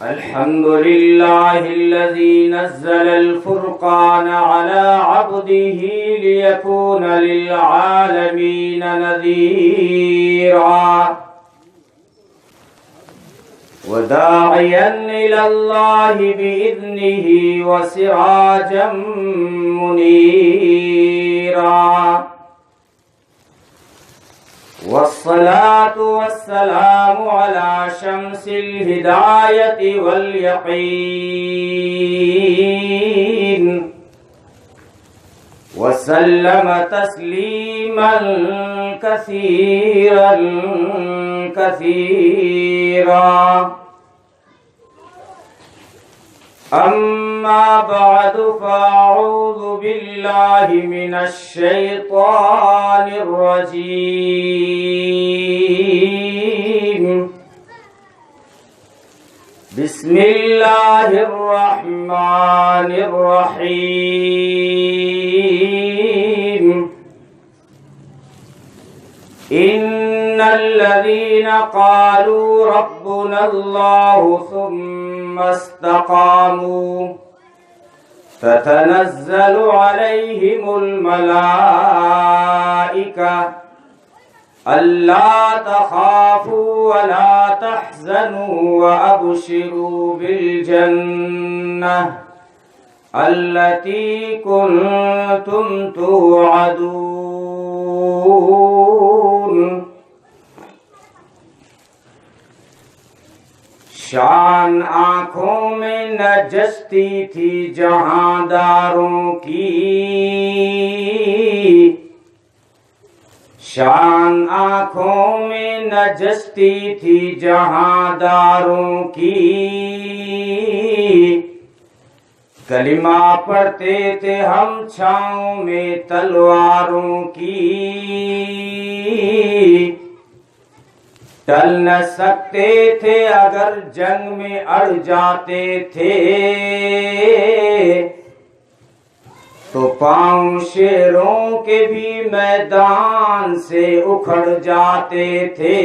الحمد لله الذي نزل الفرقان على عبده ليكون للعالمين نذيرا وداعيا إلى الله بإذنه وسراجا منيرا والصلاة والسلام على شمس الهداية واليقين وسلم تسليما كثيرا كثيرا أما بعد فأعوذ بالله من الشيطان الرجيم بسم الله الرحمن الرحيم إن الذين قالوا ربنا الله ثم استقاموا تتنزل عليهم الملائكة ألا تخافوا ولا تحزنوا وأبشروا بالجنة التي كنتم توعدون شان آنکھوں میں نجستی تھی جہانداروں کی شان آنکھوں میں نجستی تھی جہانداروں کی کلمہ پڑھتے تھے ہم چھاؤں میں تلواروں کی ٹل نہ سکتے تھے اگر جنگ میں اڑ جاتے تھے تو پاؤں شیروں کے بھی میدان سے اکھڑ جاتے تھے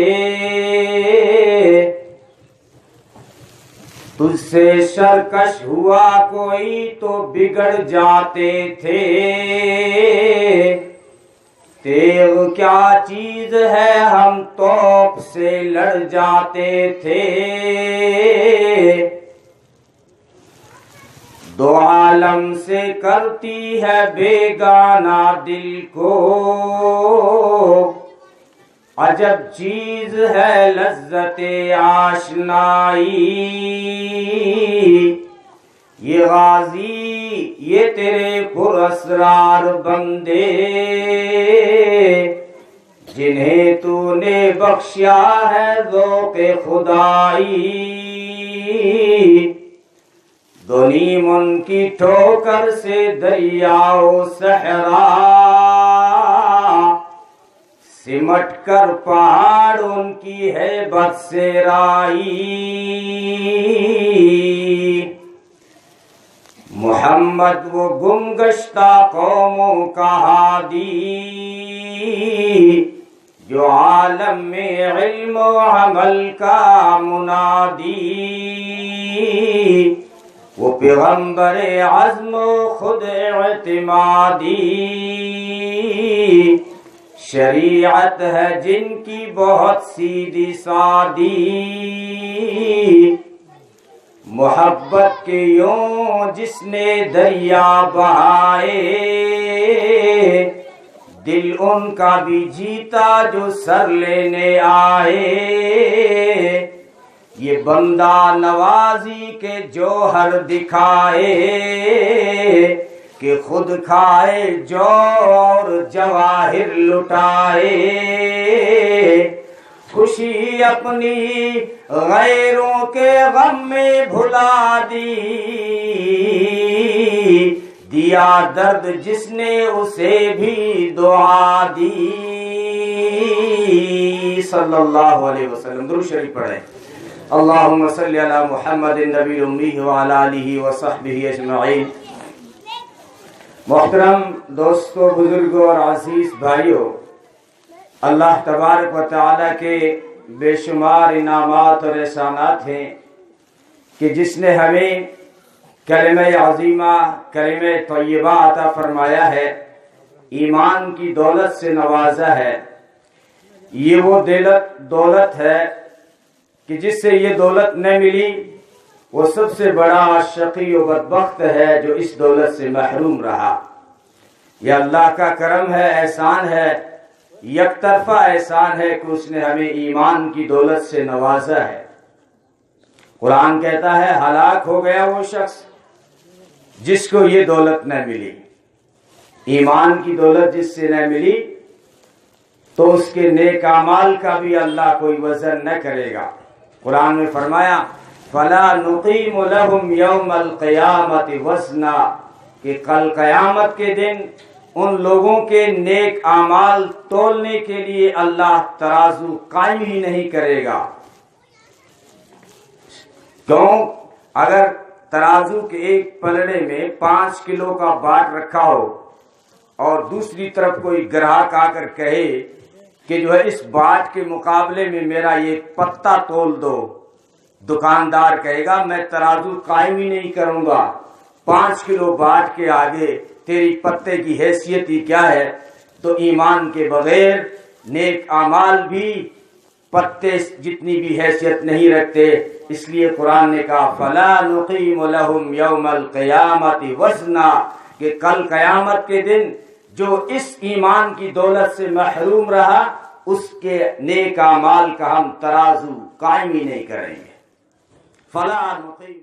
تجھ سے سرکش ہوا کوئی تو بگڑ جاتے تھے تیغ کیا چیز ہے ہم توپ سے لڑ جاتے تھے دو عالم سے کرتی ہے بیگانہ دل کو عجب چیز ہے لذت آشنائی یہ غازی یہ تیرے پر اسرار بندے جنہیں تو نے بخشیا ہے ذوق خدائی دو نیم ان کی ٹھوکر سے دریا و صحرا سمٹ کر پہاڑ ان کی ہیبت سے رائی محمد وہ گم گشتہ قوموں کا ہادی جو عالم میں علم و عمل کا منادی وہ پیغمبر عزم و خود اعتمادی شریعت ہے جن کی بہت سیدھی سادی محبت کے یوں جس نے دریا بہائے دل ان کا بھی جیتا جو سر لینے آئے یہ بندہ نوازی کے جوہر دکھائے کہ خود کھائے جو اور جواہر لٹائے خوشی اپنی غیروں کے غم میں بھلا دی دیا درد جس نے اسے بھی دعا دی صلی اللہ علیہ وسلم درود شریف پڑھیں اللہم صلی علی محمد النبی الامی وعلی آلہ وصحبہ اجمعین محترم دوستو بزرگوں اور عزیز بھائیوں اللہ تبارک و تعالیٰ کے بے شمار انعامات اور احسانات ہیں کہ جس نے ہمیں کلمہ عظیمہ کلمہ طیبہ عطا فرمایا ہے، ایمان کی دولت سے نوازا ہے، یہ وہ دولت ہے کہ جس سے یہ دولت نہ ملی وہ سب سے بڑا شقی و بدبخت ہے جو اس دولت سے محروم رہا۔ یہ اللہ کا کرم ہے، احسان ہے، یک طرفہ احسان ہے کہ اس نے ہمیں ایمان کی دولت سے نوازا ہے۔ قرآن کہتا ہے ہلاک ہو گیا وہ شخص جس کو یہ دولت نہ ملی۔ ایمان کی دولت جس سے نہ ملی تو اس کے نیک اعمال کا بھی اللہ کوئی وزن نہ کرے گا۔ قرآن میں فرمایا فَلَا نُقِيمُ لَهُمْ يَوْمَ الْقِيَامَةِ وَزْنًا، کہ کل قیامت کے دن ان لوگوں کے نیک اعمال تولنے کے لیے اللہ ترازو قائم ہی نہیں کرے گا۔ کیوں؟ اگر ترازو کے ایک پلڑے میں 5 کلو کا باٹ رکھا ہو اور دوسری طرف کوئی گراہک آ کر کہے کہ جو ہے اس باٹ کے مقابلے میں میرا یہ پتا تول دو، دکاندار کہے گا میں ترازو قائم ہی نہیں کروں گا، 5 کلو باٹ کے آگے تیری پتے کی حیثیت ہی کیا ہے؟ تو ایمان کے بغیر نیک اعمال بھی پتے جتنی بھی حیثیت نہیں رکھتے۔ اس لیے قرآن نے کہا فَلَا نُقِيمُ لَهُمْ يَوْمَ الْقِيَامَةِ وَزْنًا، کہ کل قیامت کے دن جو اس ایمان کی دولت سے محروم رہا اس کے نیک اعمال کا ہم ترازو قائم ہی نہیں کریں گے۔ فَلَا نُقِيمُ